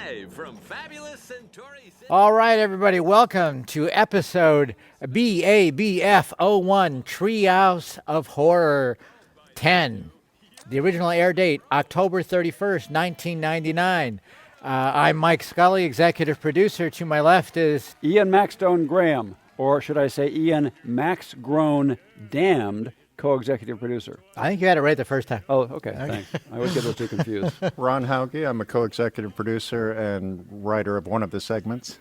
Live from fabulous Centauri City. All right, everybody, welcome to episode BABF01, Treehouse of Horror 10. The original air date, October 31st, 1999. I'm Mike Scully, executive producer. To my left is Ian Maxtone-Graham, or should I say Ian Max-Grown-Damned, co-executive producer. I think you had it right the first time. Oh, okay, thanks. I always get those two confused. Ron Hauge, I'm a co-executive producer and writer of one of the segments.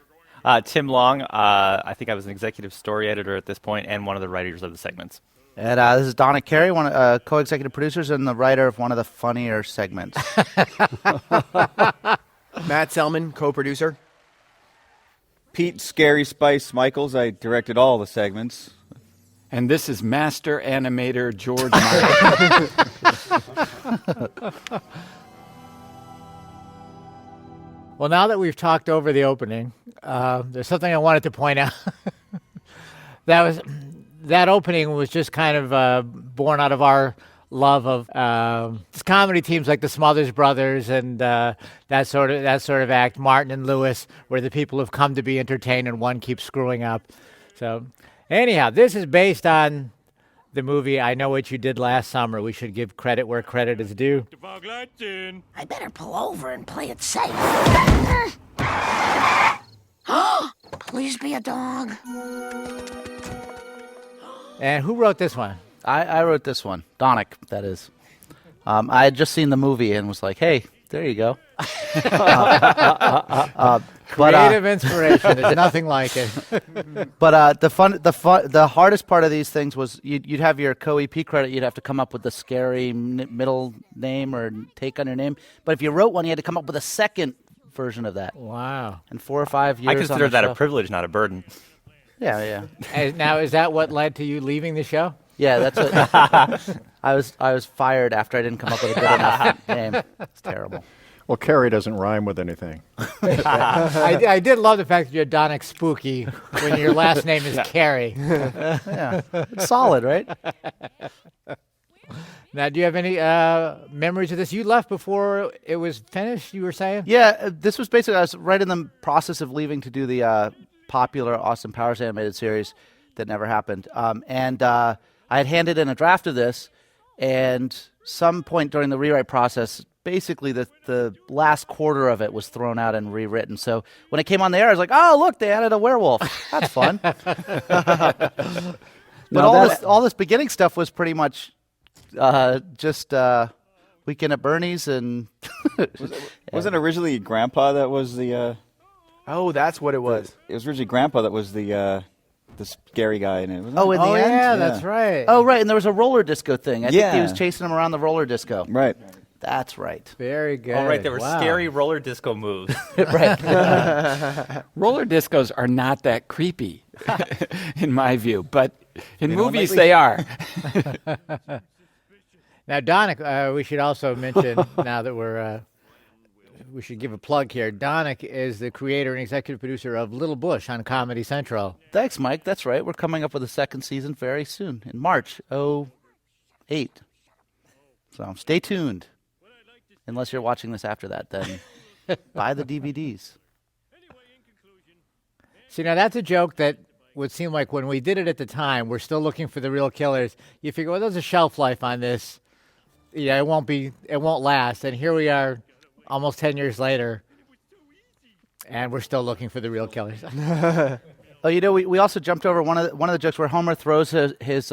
Tim Long, I think I was an executive story editor at this point and one of the writers of the segments. And this is Donick, Cary, one co-executive producers and the writer of one of the funnier segments. Matt Selman, co-producer. Pete Scary Spice Michels, I directed all the segments. And this is master animator George Meyer. Well, now that we've talked over the opening, there's something I wanted to point out. That opening was just kind of born out of our love of comedy teams like the Smothers Brothers and that sort of act, Martin and Lewis, where the people have come to be entertained and one keeps screwing up. So anyhow, this is based on the movie I Know What You Did Last Summer. We should give credit where credit is due. I better pull over and play it safe. Please be a dog. And who wrote this one? I wrote this one. Donick, that is. I had just seen the movie and was like, hey, there you go. Creative inspiration. There's nothing like it. But the hardest part of these things was you'd have your co-EP credit. You'd have to come up with a scary middle name or take on your name. But if you wrote one, you had to come up with a second version of that. Wow. And 4 or 5 years. I consider that show. a privilege, not a burden. Yeah. And now, is that what led to you leaving the show? Yeah, that's what. I was fired after I didn't come up with a good enough name. It's terrible. Well, Cary doesn't rhyme with anything. I did love the fact that you're Donick Spooky when your last name is Cary. Yeah, it's solid, right? Now, do you have any memories of this? You left before it was finished, you were saying? Yeah, this was basically, I was right in the process of leaving to do the popular Austin Powers animated series that never happened. And I had handed in a draft of this, and some point during the rewrite process, basically the last quarter of it was thrown out and rewritten. So when it came on the air, I was like, oh, look, they added a werewolf. That's fun. But all this beginning stuff was pretty much just Weekend at Bernie's. And Wasn't originally Grandpa that was the... Oh, that's what it was. It was originally Grandpa that was the scary guy in it, wasn't it? Oh, in the end? Yeah, that's right. Oh, right, and there was a roller disco thing. I think he was chasing him around the roller disco. Right. That's right. Very good. All right, there were scary roller disco moves. Right. Roller discos are not that creepy, in my view, but in movies they are. Now, Donick, we should also mention, now that we should give a plug here. Donick is the creator and executive producer of Little Bush on Comedy Central. Thanks, Mike. That's right. We're coming up with a second season very soon, in March 2008. So stay tuned. Unless you're watching this after that, then buy the DVDs. See, now that's a joke that would seem like when we did it at the time, we're still looking for the real killers. You figure, well, there's a shelf life on this. Yeah, it won't last. And here we are almost 10 years later, and we're still looking for the real killers. Oh, we also jumped over one of the jokes where Homer throws his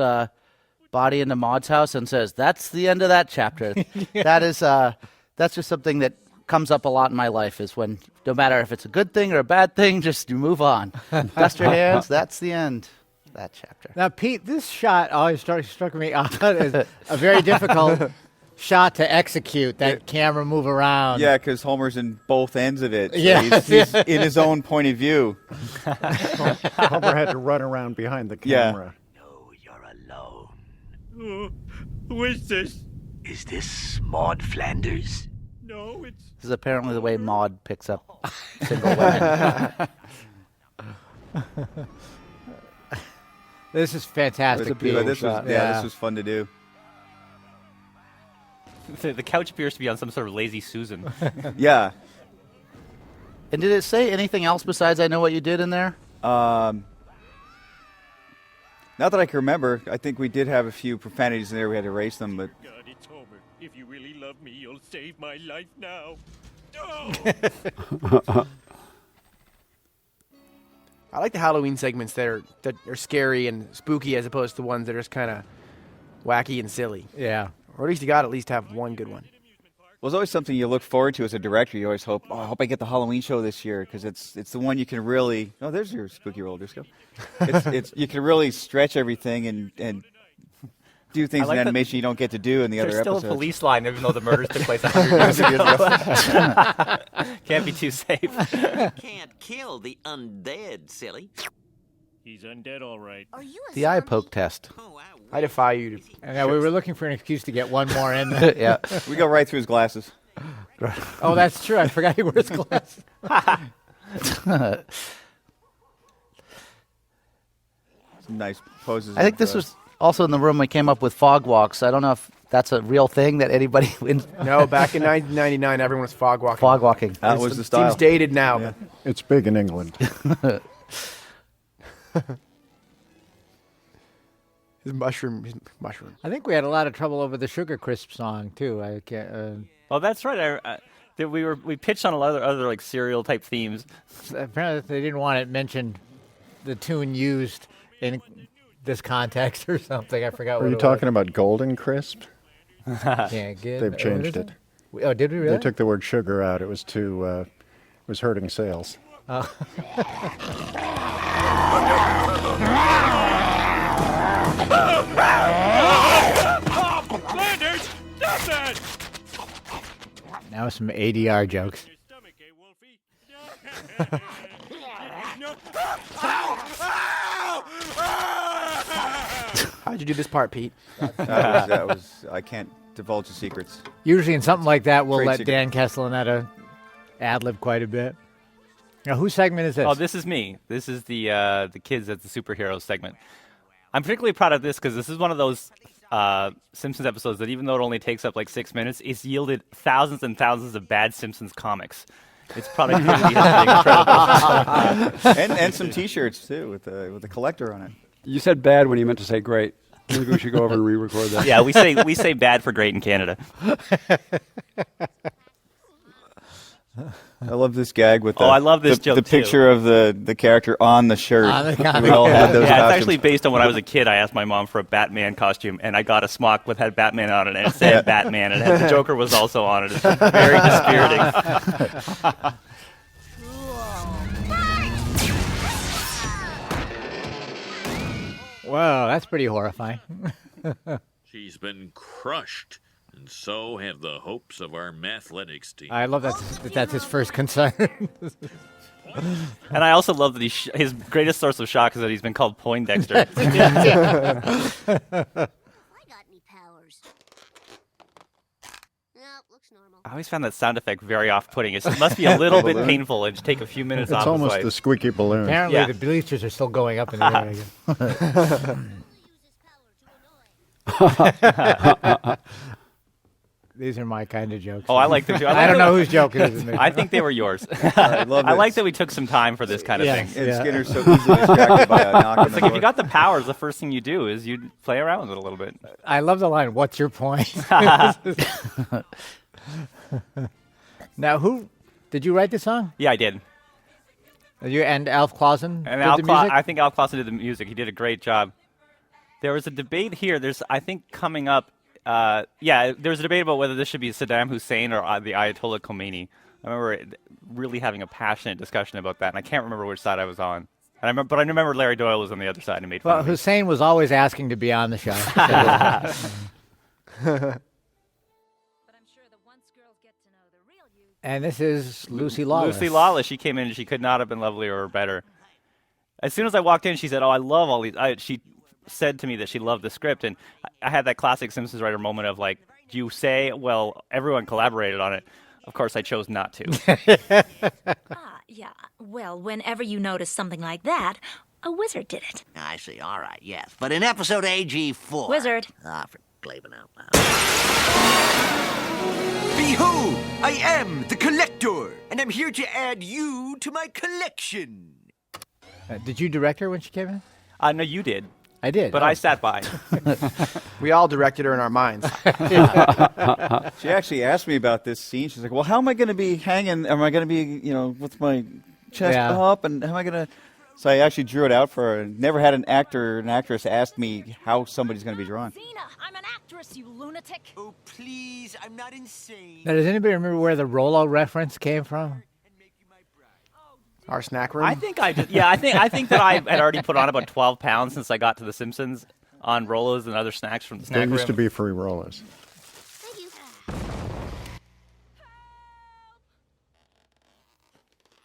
body into Maud's house and says, "That's the end of that chapter." Yeah. That's just something that comes up a lot in my life. Is when no matter if it's a good thing or a bad thing, just you move on. Dust your hands. That's the end. Of that chapter. Now, Pete, this shot always struck me as a very difficult shot to execute. That camera move around. Yeah, because Homer's in both ends of it. So Yeah. he's in his own point of view. Homer had to run around behind the camera. No, you're alone. Who is this? Is this Maud Flanders? No, it's... This is apparently the way Maud picks up single women. This is fantastic. This was fun to do. The couch appears to be on some sort of lazy Susan. Yeah. And did it say anything else besides "I know what you did" in there? Not that I can remember. I think we did have a few profanities in there. We had to erase them, but God, it's Homer. If you really love me, you'll save my life now. I like the Halloween segments that are scary and spooky as opposed to ones that are just kind of wacky and silly. Yeah. Or at least you got to at least have one good one. well, it's always something you look forward to as a director. You always hope, I hope I get the Halloween show this year because it's the one you can really. Oh, there's your spooky roller disco. It's you can really stretch everything and do things in animation you don't get to do in the other There's still episodes. a police line, even though the murders took place 100 years ago. Can't be too safe. Can't kill the undead, silly. He's undead, all right. Are you a The eye zombie? poke test. Oh, I defy you to. And we were looking for an excuse to get one more in there. Yeah. We go right through his glasses. Oh, that's true. I forgot he wears glasses. Some nice poses. I think of, this was also in the room we came up with fog walks. I don't know if that's a real thing that anybody No, back in 1999, everyone was fog walking. fog walking. That was the style. Seems dated now. Yeah. It's big in England. His mushroom. I think we had a lot of trouble over the Sugar Crisp song too. I can't. Oh, that's right. We pitched on a lot of other like serial type themes. Apparently, they didn't want it mentioned. The tune used in this context or something. I forgot. Are what you it talking about Golden Crisp? was. Can't get. They've what changed is it. Oh, did we really? They took the word sugar out. It was too. It was hurting sales. Landers, stop that! Now some ADR jokes. Your stomach, Wolfie? No. How'd you do this part, Pete? that was. I can't divulge the secrets. Usually in something like that, we'll Trade let secret. Dan Castellaneta ad-lib quite a bit. Now, whose segment is this? Oh, this is me. This is the kids at the superheroes segment. I'm particularly proud of this because this is one of those Simpsons episodes that even though it only takes up like 6 minutes, it's yielded thousands and thousands of bad Simpsons comics. Its productivity has been incredible. and some T-shirts too with the collector on it. You said bad when you meant to say great. Maybe we should go over and re-record that. Yeah, we say bad for great in Canada. I love this gag with I love this joke the too. picture of the character on the shirt. On the comic. We all had those Yeah, it's costumes. actually based on when I was a kid. I asked my mom for a Batman costume, and I got a smock with had Batman on it, and it said Batman, and the Joker was also on it. It's very dispiriting. Whoa, that's pretty horrifying. She's been crushed, and so have the hopes of our mathletics team. I love that's his first concern. And I also love that his greatest source of shock is that he's been called Poindexter. I got any powers? Nope, looks normal. I always found that sound effect very off-putting. It must be a little bit painful and just take a few minutes It's off almost his the life. squeaky balloon. Apparently, Yeah. the bleachers are still going up in the air. These are my kind of jokes. Oh, I like them too. I don't know whose joke it is. I think they were yours. I love I it. like that we took some time for this kind of Yeah. thing. And Skinner's so easily distracted by a knock on It's the like if door. you got the powers, the first thing you do is you play around with it a little bit. I love the line, "What's your point?" Now, did you write the song? Yeah, I did. You and Alf Clausen And did Al the music? I think Al Clausen did the music. He did a great job. There was a debate here. There's, I think, coming up. There's a debate about whether this should be Saddam Hussein or the Ayatollah Khomeini. I remember really having a passionate discussion about that, and I can't remember which side I was on. And I remember Larry Doyle was on the other side and made fun Well, of me. Hussein was always asking to be on the show. And this is Lucy Lawless. Lucy Lawless, she came in and she could not have been lovelier or better. As soon as I walked in, she said, "Oh, I love all these." She said to me that she loved the script, and I had that classic Simpsons writer moment of like, "Do you say, well, everyone collaborated on it?" Of course, I chose not to. Yeah. Well, whenever you notice something like that, a wizard did it. I see, all right, yes. But in episode AG4... Wizard. Ah, for Glaven out loud. Behold, I am the Collector, and I'm here to add you to my collection. Did you direct her when she came in? No, you did. I did. But I sat by. We all directed her in our minds. She actually asked me about this scene. She's like, well, how am I going to be hanging? Am I going to be, with my chest up? And how am I going to... So I actually drew it out for her. Never had an actor or an actress ask me how somebody's going to be drawn. Xena, I'm an actress, you lunatic. Oh, please, I'm not insane. Now, does anybody remember where the Rolo reference came from? Our snack room. I think I just, I think that I had already put on about 12 pounds since I got to The Simpsons on Rolos and other snacks from the snack There room. used to be free rollers.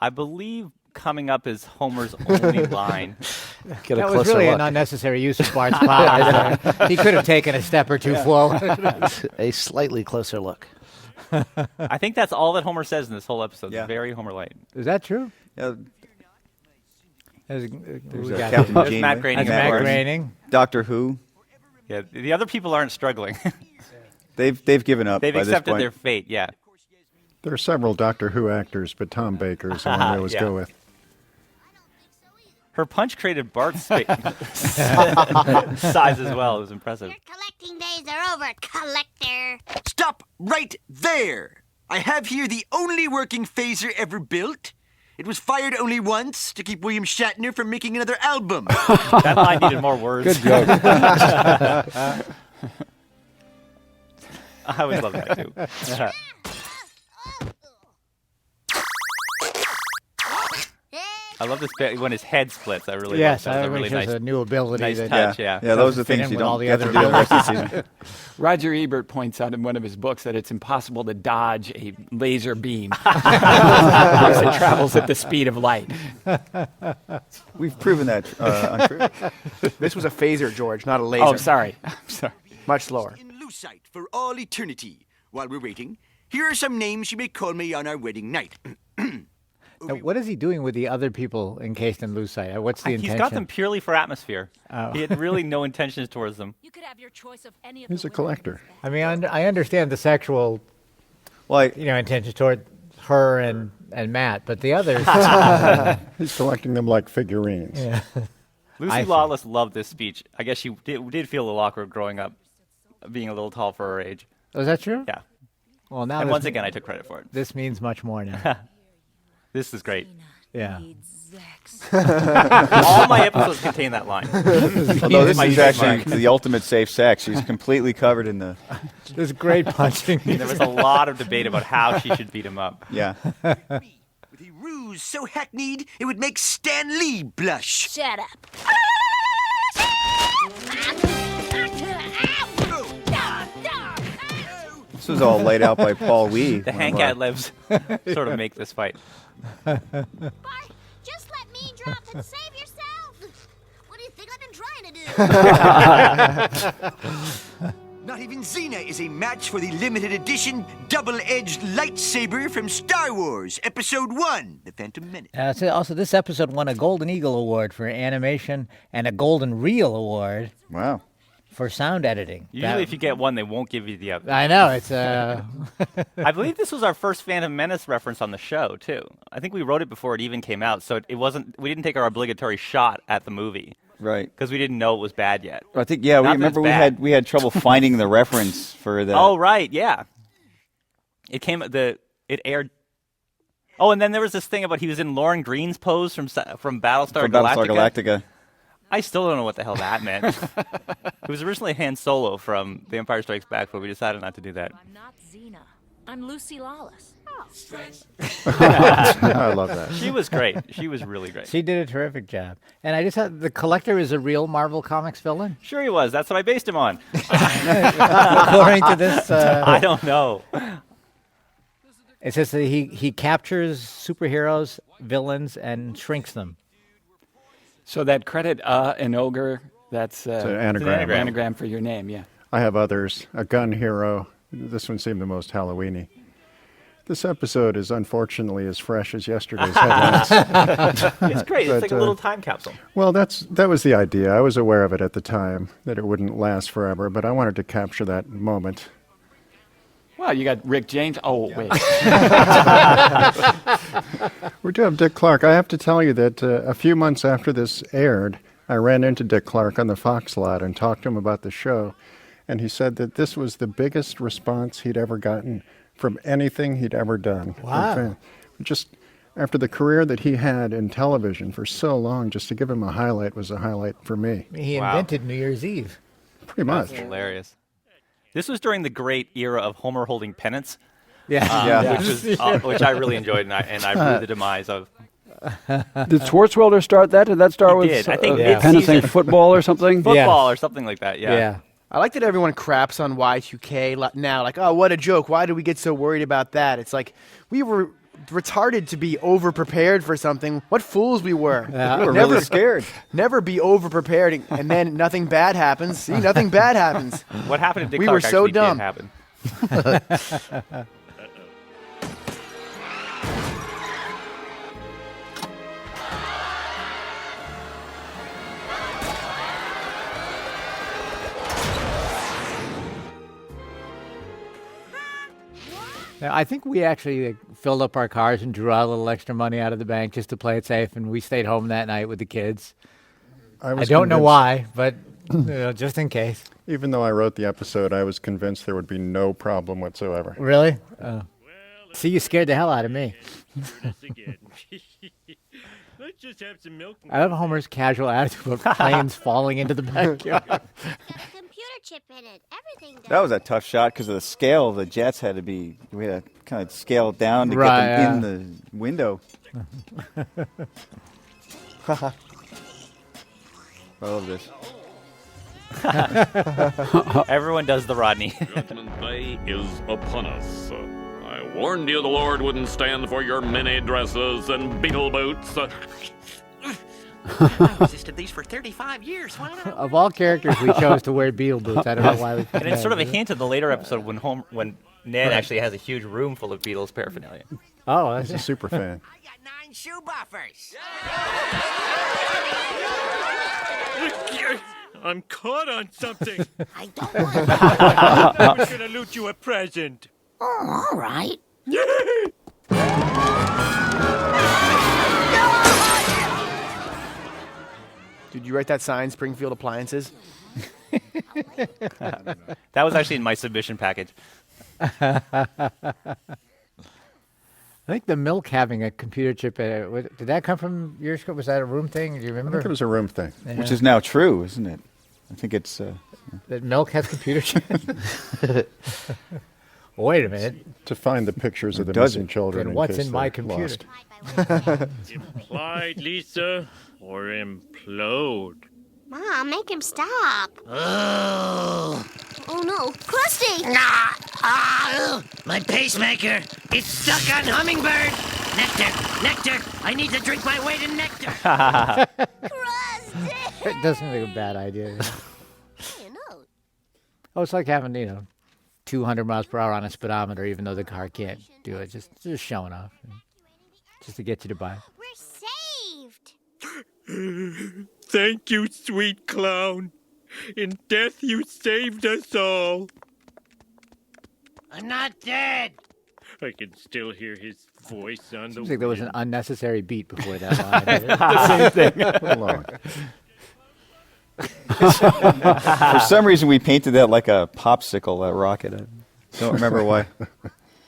I believe coming up is Homer's only line. That was really an unnecessary use of Bart's power. He could have taken a step or two forward. A slightly closer look. I think that's all that Homer says in this whole episode. Yeah. Very Homer-like. Is that true? Yeah. There's Captain There's Janeway. Matt Groening. Matt of course. Groening. Doctor Who. Yeah, the other people aren't struggling. They've given up. They've by this accepted point. their fate. Yeah. There are several Doctor Who actors, but Tom Baker's the one I always go with. Her punch created Bart's size as well. It was impressive. Collecting days are over, collector. Stop right there! I have here the only working phaser ever built. It was fired only once to keep William Shatner from making another album. That line needed more words. Good joke. I always love that too. I love this bit when his head splits. I really Yes, love that. I That was a really think it's nice, a new ability. nice that touch. Yeah. Yeah, those are fit things in you with all don't the get to other do the rest of the season. Roger Ebert points out in one of his books that it's impossible to dodge a laser beam because it travels at the speed of light. We've proven that untrue. This was a phaser, George, not a laser. Oh, sorry. I'm sorry. Much slower. In Lucite for all eternity. While we're waiting, here are some names you may call me on our wedding night. Now, what is he doing with the other people encased in lucite? What's the intention? He's got them purely for atmosphere. Oh. He had really no intentions towards them. You could have your choice of any of He's the a collector. I mean, I understand the sexual, Well, intentions toward her and Matt, but the others. He's collecting them like figurines. Yeah. Lucy Lawless loved this speech. I guess she did feel a little awkward growing up, being a little tall for her age. Was that true? Yeah. Well, now And this once again, I took credit for it. This means much more now. This is great. Yeah. All my episodes contain that line. although this is actually the ultimate safe sex. She's completely covered in the... There's great punching. There was a lot of debate about how she should beat him up. Yeah. With a ruse so hackneyed, it would make Stan Lee blush. Shut up. This was all laid out by Paul Wee. The one of Hank our- ad-libs sort of make this fight. Bart, just let me drop and save yourself. What do you think I've been trying to do? Not even Xena is a match for the limited edition double-edged lightsaber from Star Wars Episode 1, The Phantom Menace. Also, this episode won a Golden Eagle Award for animation and a Golden Reel Award Wow. for sound editing. Usually if you get one, they won't give you the other. I know, it's I believe this was our first Phantom Menace reference on the show, too. I think we wrote it before it even came out, so we didn't take our obligatory shot at the movie. Right. Because we didn't know it was bad yet. I think, yeah, we Not that remember it's we bad. had trouble finding the reference for that. Oh, right, yeah. It aired. Oh, and then there was this thing about he was in Lauren Green's pose from Battlestar from Galactica. Battlestar Galactica. I still don't know what the hell that meant. It was originally Han Solo from The Empire Strikes Back, but we decided not to do that. I'm not Xena. I'm Lucy Lawless. I love that. She was great. She was really great. She did a terrific job. And I just thought the Collector is a real Marvel Comics villain? Sure he was. That's what I based him on. According to this... I don't know. It says that he captures superheroes, villains, and shrinks them. So that credit, an ogre, that's It's an anagram. anagram for your name, yeah. I have others. A gun hero. This one seemed the most Halloween-y. This episode is unfortunately as fresh as yesterday's headlines. It's great. It's like a little time capsule. Well, that was the idea. I was aware of it at the time, that it wouldn't last forever, but I wanted to capture that moment. Well, you got Rick James. Oh, wait. We do have Dick Clark. I have to tell you that a few months after this aired, I ran into Dick Clark on the Fox lot and talked to him about the show. And he said that this was the biggest response he'd ever gotten from anything he'd ever done. Wow. Just after the career that he had in television for so long, just to give him a highlight was a highlight for me. He invented New Year's Eve. Pretty much. That's hilarious. This was during the great era of Homer holding pennants. Yeah. Which I really enjoyed, and I rue the demise of. Did Swartzwelder start that? Did that start with did. I think Pennant saying football or something? Football or something like that, Yeah. I like that everyone craps on Y2K now. Like, oh, what a joke. Why do we get so worried about that? It's like, we were retarded to be over-prepared for something. What fools we were. We were really scared. Never be over-prepared, and then nothing bad happens. See, nothing bad happens. What happened to Dick We Clark were so actually dumb. did happen. Now, I think we actually filled up our cars and drew out a little extra money out of the bank just to play it safe, and we stayed home that night with the kids. I don't know why, but just in case. Even though I wrote the episode, I was convinced there would be no problem whatsoever. Really? See, you scared the hell out of me. Let's just have some milk. I love Homer's casual attitude about planes falling into the backyard. Computer chip in it. Everything does. That was a tough shot because of the scale of the jets had to be. We had to kind of scale it down to Right, get them in the window. I love this. Everyone does the Rodney. Judgment Day is upon us. I warned you the Lord wouldn't stand for your mini dresses and beetle boots. I've resisted these for 35 years. Why not? Of all characters, we chose to wear beetle boots. I don't know why we picked And it's that. sort of a hint in the later episode when Ned actually has a huge room full of Beatles paraphernalia. Oh, He's a super fan. I got 9 shoe buffers. I'm caught on something. I don't want I was going to loot you a present. Oh, all right. Did you write that sign, Springfield Appliances? That was actually in my submission package. I think the milk having a computer chip in it, did that come from your school? Was that a room thing? Do you I remember? think it was a room thing. Yeah. Which is now true, isn't it? I think it's. That milk has computer chip. Wait a minute. To find the pictures of the Does missing it? children. Then what's case in my they're computer? lost. Implied, Lisa, or implode? Mom, make him stop. Oh. Oh no, Krusty! My pacemaker. It's stuck on Hummingbird. Nectar. I need to drink my weight in nectar. Krusty! It doesn't seem like a bad idea. You know. Oh, it's like having, 200 miles per hour on a speedometer, even though the car can't do it. Just showing off. Just to get you to buy. We're saved. Thank you, sweet clown. In death, you saved us all. I'm not dead. I can still hear his voice on the Seems like there was an wind. unnecessary beat before that line. the same thing. Long. For some reason, we painted that like a popsicle, that rocket. I don't remember why.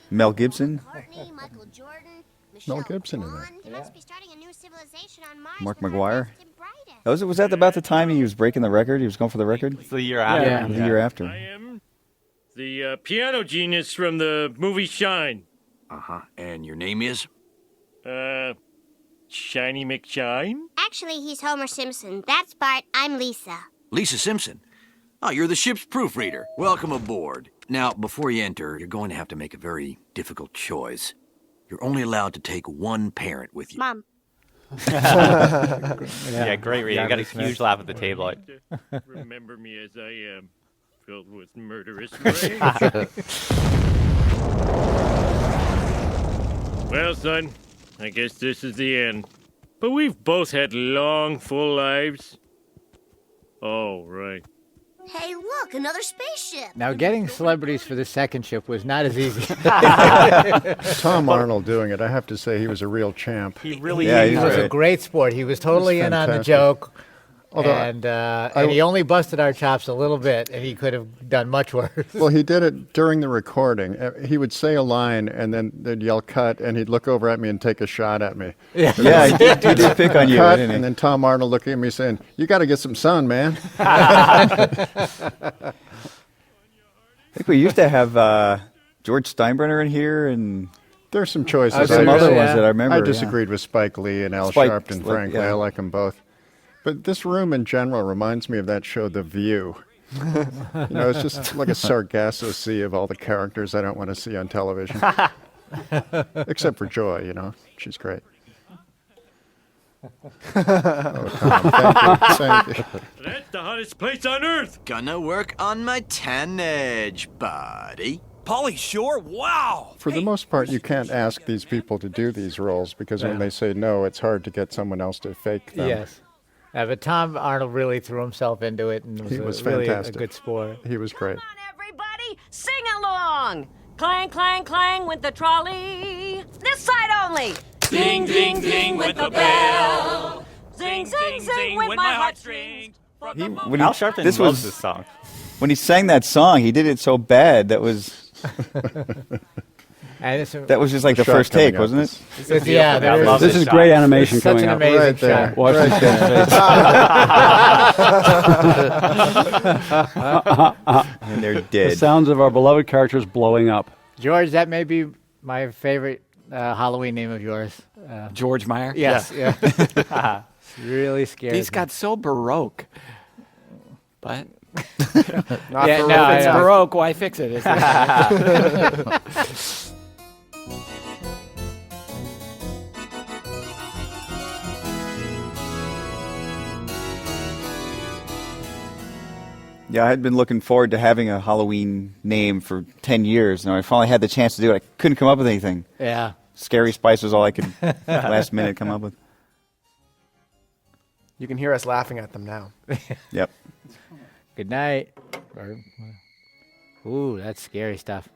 Mel Gibson? Courtney, Michael Jordan, Mel Michelle Gibson in Vaughn. there. He must be starting a new civilization on Mars. Mark with our McGuire? best and brightest. Was that about the time he was breaking the record? He was going for the record? It's the year after. Yeah. The year after. I am the piano genius from the movie Shine. Uh-huh. And your name is? Shiny McShine? Actually, he's Homer Simpson. That's Bart. I'm Lisa. Lisa Simpson. Oh, you're the ship's proofreader. Welcome aboard. Now, before you enter, you're going to have to make a very difficult choice. You're only allowed to take one parent with you. Mom. Yeah, great reading. I got a huge laugh at the table. Remember me as I am, filled with murderous rage. Well, son, I guess this is the end. But we've both had long, full lives. Oh, right. Hey, look, another spaceship. Now, getting celebrities for the second ship was not as easy. Tom Arnold doing it, I have to say, he was a real champ. He really He was a great sport. He was totally in on the fantastic. joke. Although and he only busted our chops a little bit, and he could have done much worse. Well, he did it during the recording. He would say a line, and then they'd yell cut, and he'd look over at me and take a shot at me. Yeah, he did pick on you, Cut, didn't he? and then Tom Arnold looking at me saying, "You got to get some sun, man." I think we used to have George Steinbrenner in here, and there's some choices. Some other ones that I remember. I disagreed with Spike Lee and Al Sharpton, frankly. I like them both. But this room in general reminds me of that show, The View. It's just like a Sargasso Sea of all the characters I don't want to see on television. Except for Joy, she's great. Oh, Tom, thank you. That's the hottest place on Earth. Gonna work on my tannage, buddy. Pauly Shore? Wow! For the most part, you can't ask these people to do these roles because when they say no, it's hard to get someone else to fake them. Yes. But Tom Arnold really threw himself into it and He was really fantastic. a good sport. He was great. Everybody, sing along! Clang, clang, clang with the trolley. This side only. Ding, ding, ding with the bell. Zing, zing, zing with my heartstrings. Al Sharpton loves this song. When he sang that song, he did it so bad that was just like the first take, wasn't it? This is great animation coming up. Right there. Watch this guy's face. And they're dead. The sounds of our beloved characters blowing up. George, that may be my favorite Halloween name of yours. George Meyer? Yes. Yeah. It's really scary. These got so Baroque. But Not Yeah, for no, if it's I know. Baroque, why fix it? Is it? Yeah, I had been looking forward to having a Halloween name for 10 years. Now I finally had the chance to do it. I couldn't come up with anything. Yeah. Scary Spice was all I could last minute come up with. You can hear us laughing at them now. Yep. Good night. Ooh, that's scary stuff.